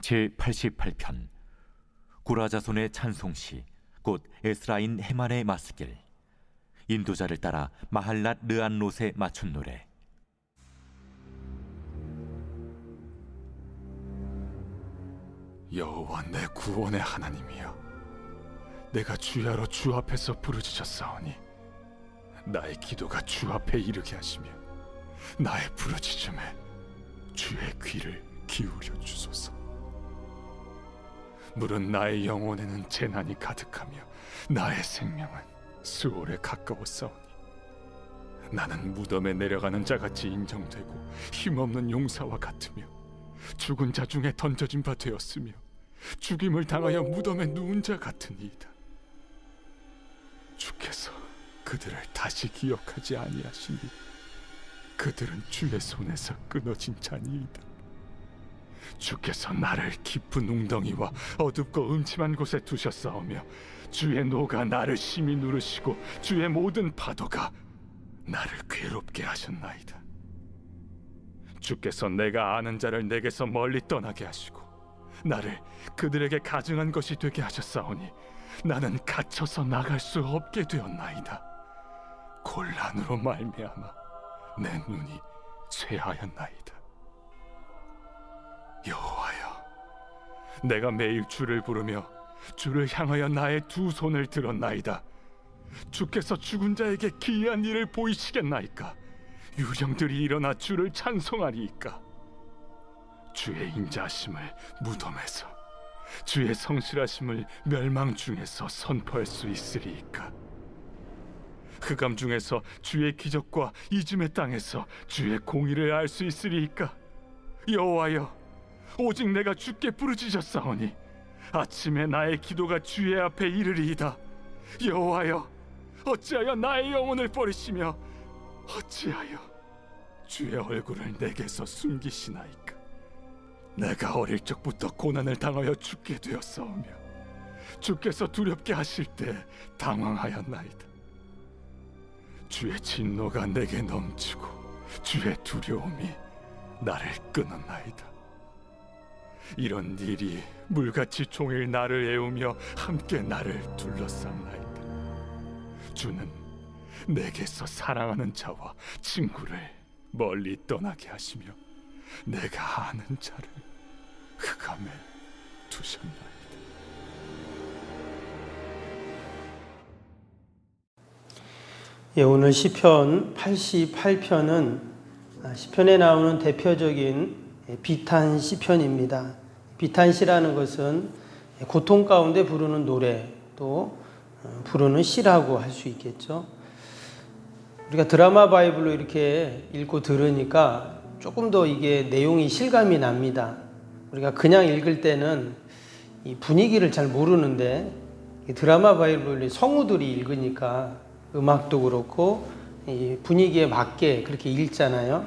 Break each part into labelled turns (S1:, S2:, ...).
S1: 제88편 고라자손의 찬송시 곧 에스라인 헤만의 마스길. 인도자를 따라 마할랏 르안롯에 맞춘 노래.
S2: 여호와 내 구원의 하나님이여, 내가 주야로 주 앞에서 부르짖었사오니 나의 기도가 주 앞에 이르게 하시며 나의 부르짖음에 주의 귀를 기울여 주소서. 물은 나의 영혼에는 재난이 가득하며 나의 생명은 수월에 가까웠사오니 나는 무덤에 내려가는 자같이 인정되고 힘없는 용사와 같으며 죽은 자 중에 던져진 바 되었으며 죽임을 당하여 무덤에 누운 자 같으니이다. 주께서 그들을 다시 기억하지 아니하시니 그들은 주의 손에서 끊어진 자니이다. 주께서 나를 깊은 웅덩이와 어둡고 음침한 곳에 두셨사오며 주의 노가 나를 심히 누르시고 주의 모든 파도가 나를 괴롭게 하셨나이다. 주께서 내가 아는 자를 내게서 멀리 떠나게 하시고 나를 그들에게 가증한 것이 되게 하셨사오니 나는 갇혀서 나갈 수 없게 되었나이다. 곤란으로 말미암아 내 눈이 쇠하였나이다. 여호와여, 내가 매일 주를 부르며 주를 향하여 나의 두 손을 들었나이다. 주께서 죽은 자에게 기이한 일을 보이시겠나이까? 유령들이 일어나 주를 찬송하리이까? 주의 인자하심을 무덤에서, 주의 성실하심을 멸망 중에서 선포할 수 있으리이까? 흑암 중에서 주의 기적과 이즘의 땅에서 주의 공의를 알 수 있으리이까? 여호와여, 오직 내가 주께 부르짖었사오니 아침에 나의 기도가 주의 앞에 이르리이다. 여호와여, 어찌하여 나의 영혼을 버리시며 어찌하여 주의 얼굴을 내게서 숨기시나이까? 내가 어릴 적부터 고난을 당하여 죽게 되었사오며 주께서 두렵게 하실 때 당황하였나이다. 주의 진노가 내게 넘치고 주의 두려움이 나를 끊었나이다. 이런 일이 물같이 종일 나를 애우며 함께 나를 둘러쌌나이다. 주는 내게서 사랑하는 자와 친구를 멀리 떠나게 하시며 내가 아는 자를 흑암에 두셨나이다.
S3: 예, 오늘 시편 88편은 시편에 나오는 대표적인 비탄 시편입니다. 비탄시라는 것은 고통 가운데 부르는 노래, 또 부르는 시라고 할 수 있겠죠. 우리가 드라마 바이블로 이렇게 읽고 들으니까 조금 더 이게 내용이 실감이 납니다. 우리가 그냥 읽을 때는 이 분위기를 잘 모르는데 드라마 바이블을 성우들이 읽으니까 음악도 그렇고 이 분위기에 맞게 그렇게 읽잖아요.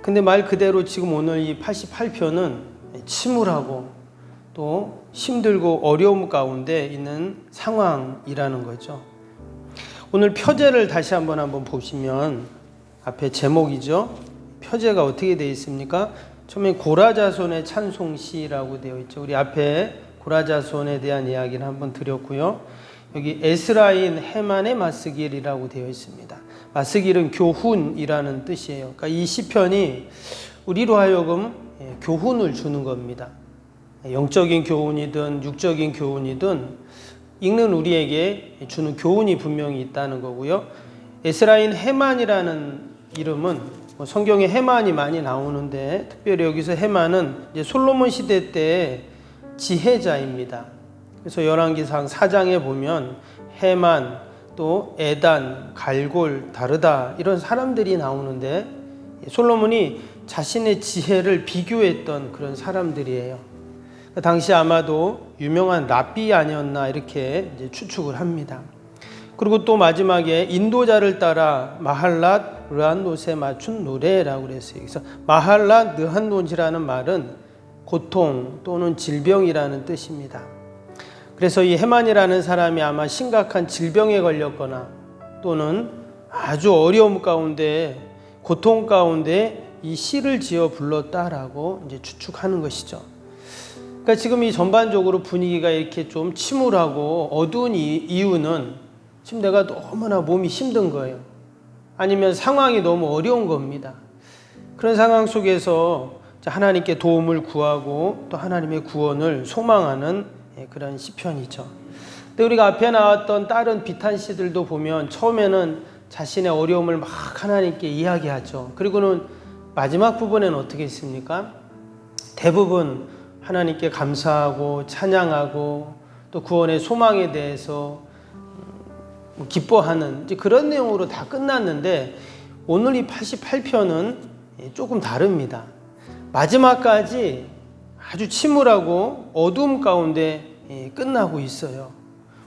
S3: 근데 말 그대로 지금 오늘 이 88편은 침울하고 또 힘들고 어려움 가운데 있는 상황이라는 거죠. 오늘 표제를 다시 한번 보시면 앞에 제목이죠. 표제가 어떻게 되어 있습니까? 처음에 고라자손의 찬송시라고 되어 있죠. 우리 앞에 고라자손에 대한 이야기를 한번 드렸고요. 여기 에스라인 헤만의 마스길이라고 되어 있습니다. 마스길은 교훈이라는 뜻이에요. 그러니까 이 시편이 우리로 하여금 교훈을 주는 겁니다. 영적인 교훈이든 육적인 교훈이든 읽는 우리에게 주는 교훈이 분명히 있다는 거고요. 에스라인 헤만이라는 이름은 성경에 헤만이 많이 나오는데 특별히 여기서 헤만은 이제 솔로몬 시대 때 지혜자입니다. 그래서 열왕기상 4장에 보면 헤만, 또 에단, 갈골, 다르다 이런 사람들이 나오는데 솔로몬이 자신의 지혜를 비교했던 그런 사람들이에요. 당시 아마도 유명한 랍비 아니었나 이렇게 이제 추측을 합니다. 그리고 또 마지막에 인도자를 따라 마할랏 르안롯에 맞춘 노래라고 그랬어요. 그래서 마할랏 르안롯이라는 말은 고통 또는 질병이라는 뜻입니다. 그래서 이 헤만이라는 사람이 아마 심각한 질병에 걸렸거나 또는 아주 어려움 가운데 고통 가운데 이 시를 지어 불렀다라고 이제 추측하는 것이죠. 그러니까 지금 이 전반적으로 분위기가 이렇게 좀 침울하고 어두운 이유는 지금 내가 너무나 몸이 힘든 거예요. 아니면 상황이 너무 어려운 겁니다. 그런 상황 속에서 하나님께 도움을 구하고 또 하나님의 구원을 소망하는 그런 시편이죠. 근데 우리가 앞에 나왔던 다른 비탄 시들도 보면 처음에는 자신의 어려움을 막 하나님께 이야기하죠. 그리고는 마지막 부분에는 어떻게 했습니까? 대부분 하나님께 감사하고 찬양하고 또 구원의 소망에 대해서 기뻐하는 그런 내용으로 다 끝났는데 오늘 이 88편은 조금 다릅니다. 마지막까지 아주 침울하고 어두움 가운데 끝나고 있어요.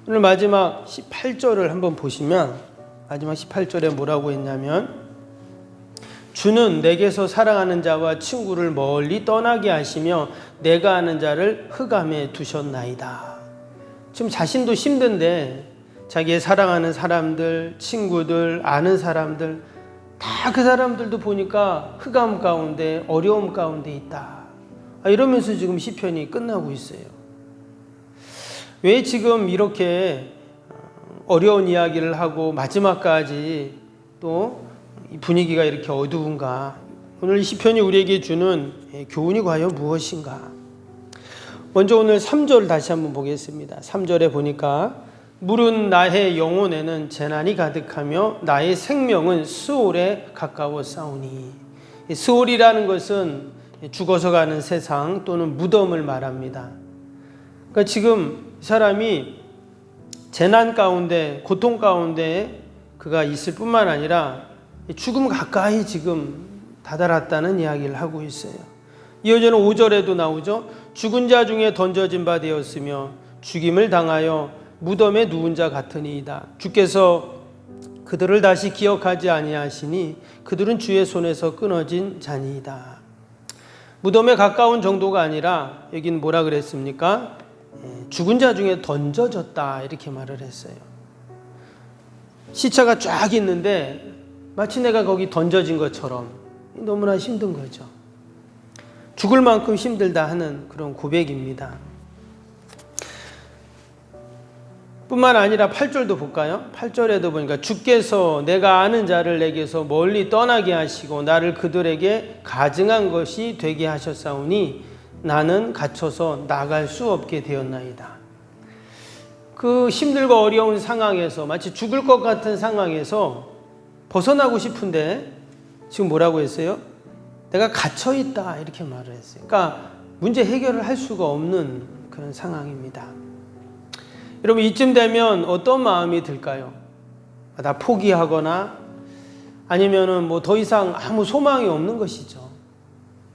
S3: 오늘 마지막 18절을 한번 보시면 마지막 18절에 뭐라고 했냐면 주는 내게서 사랑하는 자와 친구를 멀리 떠나게 하시며 내가 아는 자를 흑암에 두셨나이다. 지금 자신도 힘든데 자기의 사랑하는 사람들, 친구들, 아는 사람들 다 그 사람들도 보니까 흑암 가운데 어려움 가운데 있다. 이러면서 지금 시편이 끝나고 있어요. 왜 지금 이렇게 어려운 이야기를 하고 마지막까지 또 분위기가 이렇게 어두운가? 오늘 시편이 우리에게 주는 교훈이 과연 무엇인가? 먼저 오늘 3절 다시 한번 보겠습니다. 3절에 보니까 물은 나의 영혼에는 재난이 가득하며 나의 생명은 스올에 가까워 싸우니. 스올이라는 것은 죽어서 가는 세상 또는 무덤을 말합니다. 그러니까 지금 사람이 재난 가운데 고통 가운데 그가 있을 뿐만 아니라 죽음 가까이 지금 다다랐다는 이야기를 하고 있어요. 이어지는 5절에도 나오죠. 죽은 자 중에 던져진 바 되었으며 죽임을 당하여 무덤에 누운 자 같으니이다. 주께서 그들을 다시 기억하지 아니하시니 그들은 주의 손에서 끊어진 자니이다. 무덤에 가까운 정도가 아니라 여긴 뭐라 그랬습니까? 죽은 자 중에 던져졌다 이렇게 말을 했어요. 시체가 쫙 있는데 마치 내가 거기 던져진 것처럼 너무나 힘든 거죠. 죽을 만큼 힘들다 하는 그런 고백입니다. 뿐만 아니라 8절도 볼까요? 8절에도 보니까 주께서 내가 아는 자를 내게서 멀리 떠나게 하시고 나를 그들에게 가증한 것이 되게 하셨사오니 나는 갇혀서 나갈 수 없게 되었나이다. 그 힘들고 어려운 상황에서 마치 죽을 것 같은 상황에서 벗어나고 싶은데 지금 뭐라고 했어요? 내가 갇혀 있다 이렇게 말을 했어요. 그러니까 문제 해결을 할 수가 없는 그런 상황입니다. 여러분 이쯤 되면 어떤 마음이 들까요? 나 포기하거나 아니면은 뭐 더 이상 아무 소망이 없는 것이죠.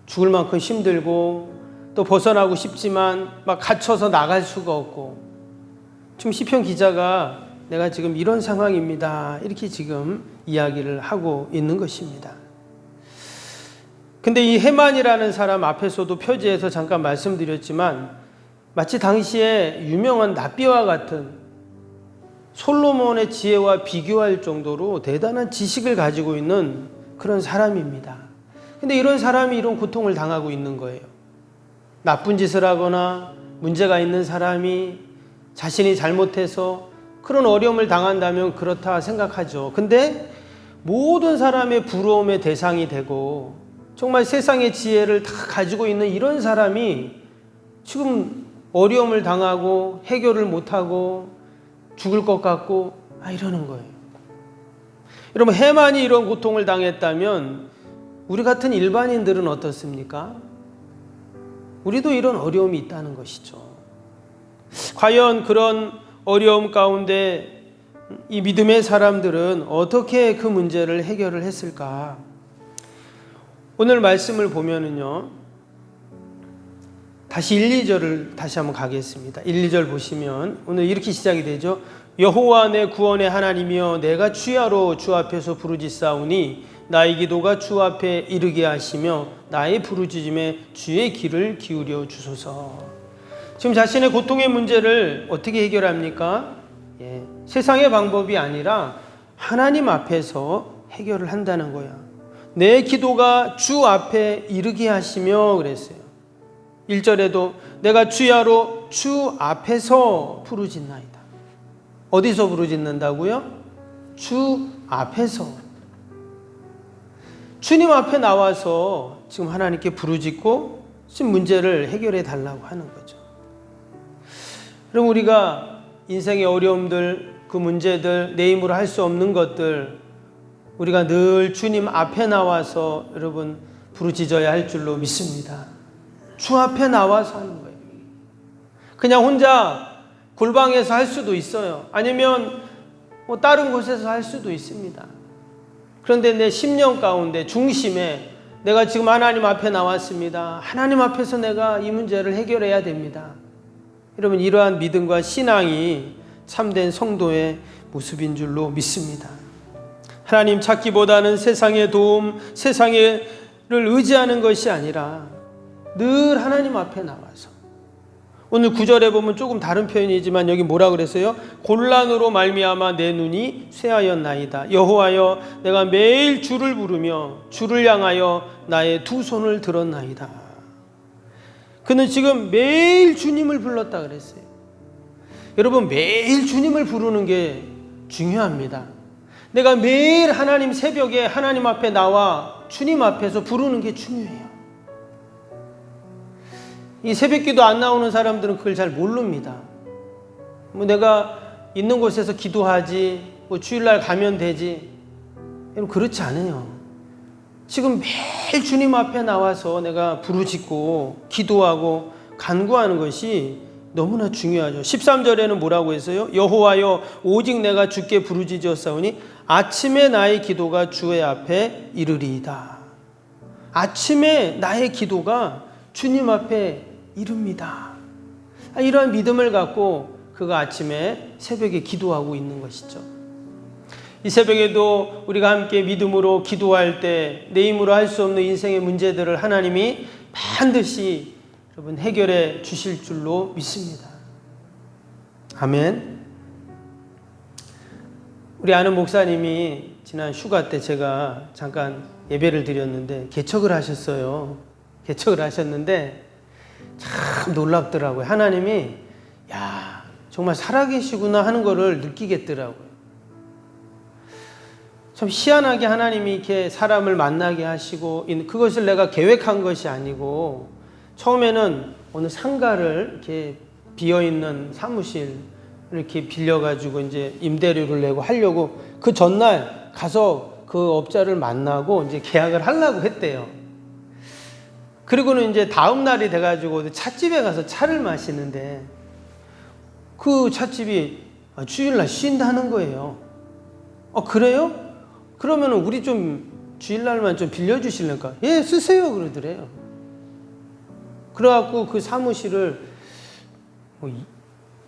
S3: 죽을 만큼 힘들고 또 벗어나고 싶지만 막 갇혀서 나갈 수가 없고 지금 시편 기자가 내가 지금 이런 상황입니다. 이렇게 지금 이야기를 하고 있는 것입니다. 근데 이 헤만이라는 사람 앞에서도 표지에서 잠깐 말씀드렸지만 마치 당시에 유명한 납비와 같은 솔로몬의 지혜와 비교할 정도로 대단한 지식을 가지고 있는 그런 사람입니다. 근데 이런 사람이 이런 고통을 당하고 있는 거예요. 나쁜 짓을 하거나 문제가 있는 사람이 자신이 잘못해서 그런 어려움을 당한다면 그렇다 생각하죠. 근데 모든 사람의 부러움의 대상이 되고 정말 세상의 지혜를 다 가지고 있는 이런 사람이 지금 어려움을 당하고 해결을 못하고 죽을 것 같고 이러는 거예요. 여러분 헤만이 이런 고통을 당했다면 우리 같은 일반인들은 어떻습니까? 우리도 이런 어려움이 있다는 것이죠. 과연 그런 어려움 가운데 이 믿음의 사람들은 어떻게 그 문제를 해결을 했을까? 오늘 말씀을 보면은요. 다시 1, 2절을 다시 한번 가겠습니다. 1, 2절 보시면 오늘 이렇게 시작이 되죠. 여호와 내 구원의 하나님이여 내가 주야로 주 앞에서 부르짖사오니 나의 기도가 주 앞에 이르게 하시며 나의 부르짖음에 주의 귀를 기울여 주소서. 지금 자신의 고통의 문제를 어떻게 해결합니까? 세상의 방법이 아니라 하나님 앞에서 해결을 한다는 거야. 내 기도가 주 앞에 이르게 하시며 그랬어요. 1절에도 내가 주야로 주 앞에서 부르짖나이다. 어디서 부르짖는다고요? 주 앞에서. 주님 앞에 나와서 지금 하나님께 부르짖고 지금 문제를 해결해 달라고 하는 거죠. 그럼 우리가 인생의 어려움들, 그 문제들, 내 힘으로 할 수 없는 것들, 우리가 늘 주님 앞에 나와서 여러분 부르짖어야 할 줄로 믿습니다. 주 앞에 나와서 하는 거예요. 그냥 혼자 골방에서 할 수도 있어요. 아니면 뭐 다른 곳에서 할 수도 있습니다. 그런데 내 심령 가운데 중심에 내가 지금 하나님 앞에 나왔습니다. 하나님 앞에서 내가 이 문제를 해결해야 됩니다. 여러분, 이러한 믿음과 신앙이 참된 성도의 모습인 줄로 믿습니다. 하나님 찾기보다는 세상의 도움, 세상을 의지하는 것이 아니라 늘 하나님 앞에 나와서, 오늘 9절에 보면 조금 다른 표현이지만 여기 뭐라 그랬어요? 곤란으로 말미암아 내 눈이 쇠하였나이다. 여호와여, 내가 매일 주를 부르며 주를 향하여 나의 두 손을 들었나이다. 그는 지금 매일 주님을 불렀다 그랬어요. 여러분, 매일 주님을 부르는 게 중요합니다. 내가 매일 하나님 새벽에 하나님 앞에 나와 주님 앞에서 부르는 게 중요해요. 이 새벽기도 안 나오는 사람들은 그걸 잘 모릅니다. 뭐 내가 있는 곳에서 기도하지, 뭐 주일날 가면 되지. 여러분, 그렇지 않아요. 지금 매일 주님 앞에 나와서 내가 부르짖고 기도하고 간구하는 것이 너무나 중요하죠. 13절에는 뭐라고 했어요? 여호와여, 오직 내가 주께 부르짖었사오니 아침에 나의 기도가 주의 앞에 이르리이다. 아침에 나의 기도가 주님 앞에 이릅니다. 이러한 믿음을 갖고 그가 아침에 새벽에 기도하고 있는 것이죠. 이 새벽에도 우리가 함께 믿음으로 기도할 때 내 힘으로 할 수 없는 인생의 문제들을 하나님이 반드시 여러분 해결해 주실 줄로 믿습니다. 아멘. 우리 아는 목사님이 지난 휴가 때 제가 잠깐 예배를 드렸는데 개척을 하셨어요. 개척을 하셨는데 참 놀랍더라고요. 하나님이 야, 정말 살아계시구나 하는 거를 느끼겠더라고요. 참 희한하게 하나님이 이렇게 사람을 만나게 하시고, 그것을 내가 계획한 것이 아니고, 처음에는 어느 상가를 이렇게 비어있는 사무실 이렇게 빌려가지고 이제 임대료를 내고 하려고 그 전날 가서 그 업자를 만나고 이제 계약을 하려고 했대요. 그리고는 이제 다음 날이 돼가지고 찻집에 가서 차를 마시는데 그 찻집이 주일날 쉰다는 거예요. 그래요? 그러면 우리 좀 주일날만 좀 빌려주실래까? 예, 쓰세요 그러더래요. 그래갖고 그 사무실을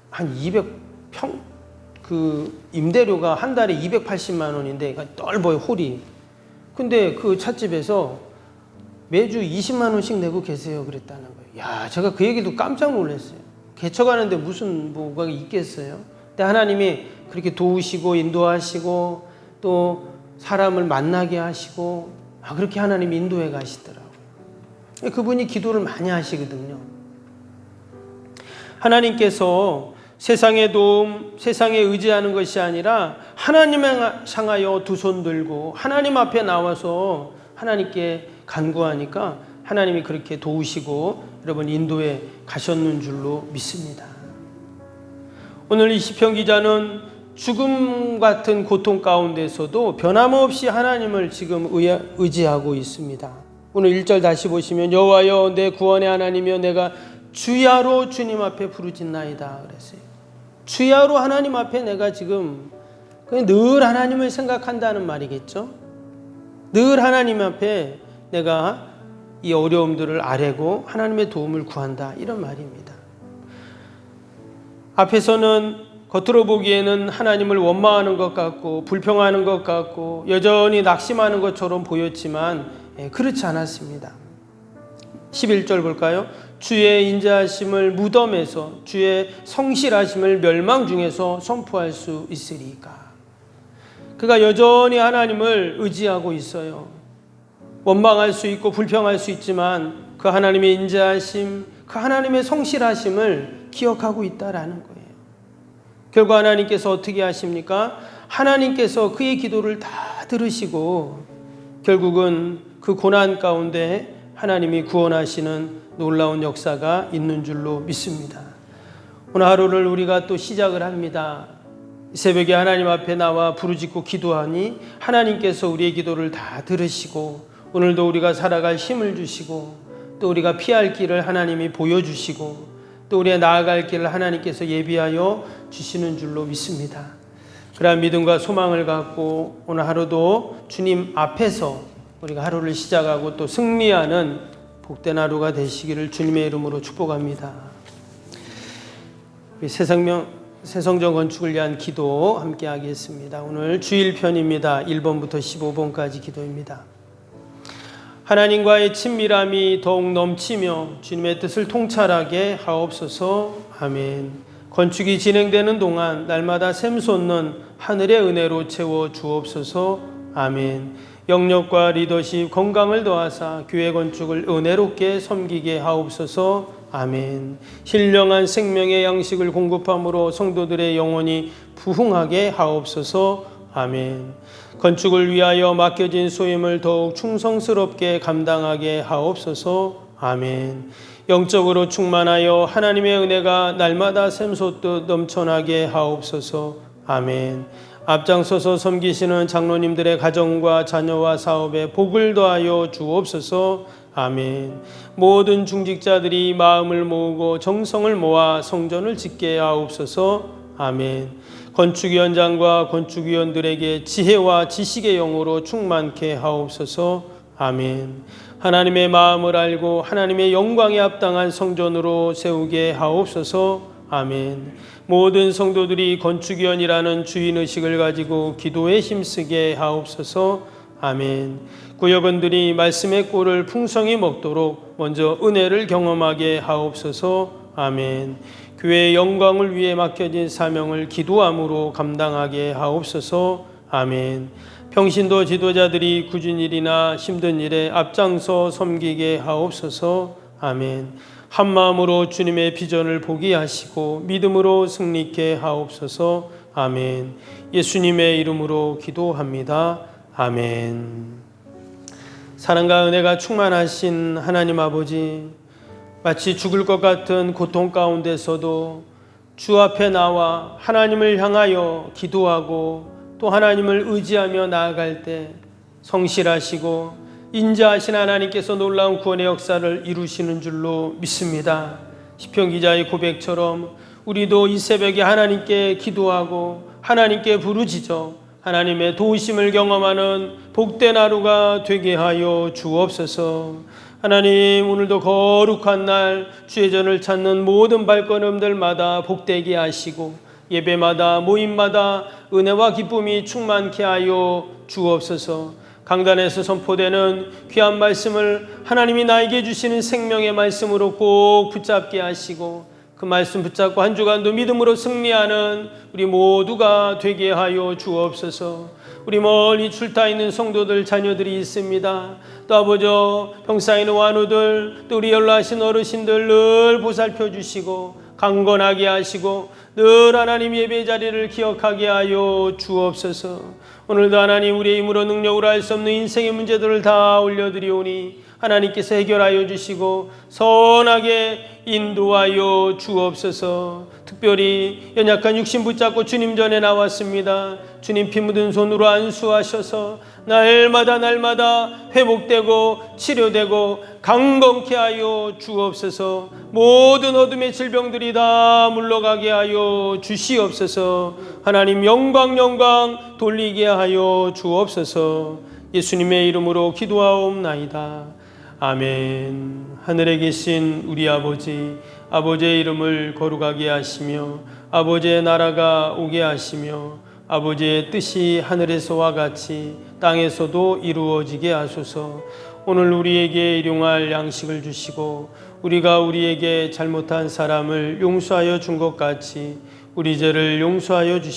S3: 한 200평, 그 임대료가 한 달에 280만 원인데 넓어요, 홀이. 근데 그 찻집에서 매주 20만 원씩 내고 계세요 그랬다는 거예요. 야, 제가 그 얘기도 깜짝 놀랐어요. 개척하는데 무슨 뭐가 있겠어요? 근데 하나님이 그렇게 도우시고 인도하시고 또 사람을 만나게 하시고 그렇게 하나님이 인도해 가시더라고요. 그분이 기도를 많이 하시거든요. 하나님께서 세상의 도움, 세상에 의지하는 것이 아니라 하나님을 향하여 두 손 들고 하나님 앞에 나와서 하나님께 간구하니까 하나님이 그렇게 도우시고 여러분 인도해 가셨는 줄로 믿습니다. 오늘 이 시편 기자는 죽음 같은 고통 가운데서도 변함없이 하나님을 지금 의지하고 있습니다. 오늘 1절 다시 보시면 여호와여 내 구원의 하나님이여 내가 주야로 주님 앞에 부르짖나이다 그랬어요. 주야로 하나님 앞에 내가 지금 늘 하나님을 생각한다는 말이겠죠. 늘 하나님 앞에 내가 이 어려움들을 아뢰고 하나님의 도움을 구한다 이런 말입니다. 앞에서는 겉으로 보기에는 하나님을 원망하는 것 같고 불평하는 것 같고 여전히 낙심하는 것처럼 보였지만 그렇지 않았습니다. 11절 볼까요? 주의 인자하심을 무덤에서 주의 성실하심을 멸망 중에서 선포할 수 있으리까. 그가 여전히 하나님을 의지하고 있어요. 원망할 수 있고 불평할 수 있지만 그 하나님의 인자하심, 그 하나님의 성실하심을 기억하고 있다라는 거예요. 결국 하나님께서 어떻게 하십니까? 하나님께서 그의 기도를 다 들으시고 결국은 그 고난 가운데 하나님이 구원하시는 놀라운 역사가 있는 줄로 믿습니다. 오늘 하루를 우리가 또 시작을 합니다. 새벽에 하나님 앞에 나와 부르짖고 기도하니 하나님께서 우리의 기도를 다 들으시고 오늘도 우리가 살아갈 힘을 주시고 또 우리가 피할 길을 하나님이 보여주시고 또 우리가 나아갈 길을 하나님께서 예비하여 주시는 줄로 믿습니다. 그러한 믿음과 소망을 갖고 오늘 하루도 주님 앞에서 우리가 하루를 시작하고 또 승리하는 복된 하루가 되시기를 주님의 이름으로 축복합니다. 우리 새성전 건축을 위한 기도 함께 하겠습니다. 오늘 주일편입니다. 1번부터 15번까지 기도입니다. 하나님과의 친밀함이 더욱 넘치며 주님의 뜻을 통찰하게 하옵소서. 아멘. 건축이 진행되는 동안 날마다 샘솟는 하늘의 은혜로 채워 주옵소서. 아멘. 영역과 리더십 건강을 더하사 교회 건축을 은혜롭게 섬기게 하옵소서. 아멘. 신령한 생명의 양식을 공급함으로 성도들의 영혼이 부흥하게 하옵소서. 아멘. 건축을 위하여 맡겨진 소임을 더욱 충성스럽게 감당하게 하옵소서. 아멘. 영적으로 충만하여 하나님의 은혜가 날마다 샘솟듯 넘쳐나게 하옵소서. 아멘. 앞장서서 섬기시는 장로님들의 가정과 자녀와 사업에 복을 더하여 주옵소서. 아멘. 모든 중직자들이 마음을 모으고 정성을 모아 성전을 짓게 하옵소서. 아멘. 건축위원장과 건축위원들에게 지혜와 지식의 영으로 충만케 하옵소서. 아멘. 하나님의 마음을 알고 하나님의 영광에 합당한 성전으로 세우게 하옵소서. 아멘. 모든 성도들이 건축위원이라는 주인의식을 가지고 기도에 힘쓰게 하옵소서. 아멘. 구역원들이 말씀의 꼴을 풍성히 먹도록 먼저 은혜를 경험하게 하옵소서. 아멘. 교회의 영광을 위해 맡겨진 사명을 기도함으로 감당하게 하옵소서. 아멘. 평신도 지도자들이 굳은 일이나 힘든 일에 앞장서 섬기게 하옵소서. 아멘. 한 마음으로 주님의 비전을 보게 하시고 믿음으로 승리케 하옵소서. 아멘. 예수님의 이름으로 기도합니다. 아멘. 사랑과 은혜가 충만하신 하나님 아버지, 마치 죽을 것 같은 고통 가운데서도 주 앞에 나와 하나님을 향하여 기도하고 또 하나님을 의지하며 나아갈 때 성실하시고 인자하신 하나님께서 놀라운 구원의 역사를 이루시는 줄로 믿습니다. 시편 기자의 고백처럼 우리도 이 새벽에 하나님께 기도하고 하나님께 부르짖어 하나님의 도우심을 경험하는 복된 하루가 되게 하여 주옵소서. 하나님, 오늘도 거룩한 날 주의 전을 찾는 모든 발걸음들마다 복되게 하시고 예배마다 모임마다 은혜와 기쁨이 충만케 하여 주옵소서. 강단에서 선포되는 귀한 말씀을 하나님이 나에게 주시는 생명의 말씀으로 꼭 붙잡게 하시고 그 말씀 붙잡고 한 주간도 믿음으로 승리하는 우리 모두가 되게 하여 주옵소서. 우리 멀리 출타 있는 성도들 자녀들이 있습니다. 또 아버지 병상에 있는 환우들 또 우리 연로하신 어르신들 늘 보살펴 주시고 강건하게 하시고 늘 하나님 예배 자리를 기억하게 하여 주옵소서. 오늘도 하나님 우리의 힘으로 능력으로 할 수 없는 인생의 문제들을 다 올려드리오니 하나님께서 해결하여 주시고 선하게 인도하여 주옵소서. 특별히 연약한 육신 붙잡고 주님 전에 나왔습니다. 주님 피 묻은 손으로 안수하셔서 날마다 회복되고 치료되고 강건케 하여 주옵소서. 모든 어둠의 질병들이 다 물러가게 하여 주시옵소서. 하나님 영광 돌리게 하여 주옵소서. 예수님의 이름으로 기도하옵나이다. 아멘. 하늘에 계신 우리 아버지, 아버지의 이름을 거룩하게 하시며 아버지의 나라가 오게 하시며 아버지의 뜻이 하늘에서와 같이 땅에서도 이루어지게 하소서. 오늘 우리에게 일용할 양식을 주시고 우리가 우리에게 잘못한 사람을 용서하여 준 것 같이 우리 죄를 용서하여 주시옵소서.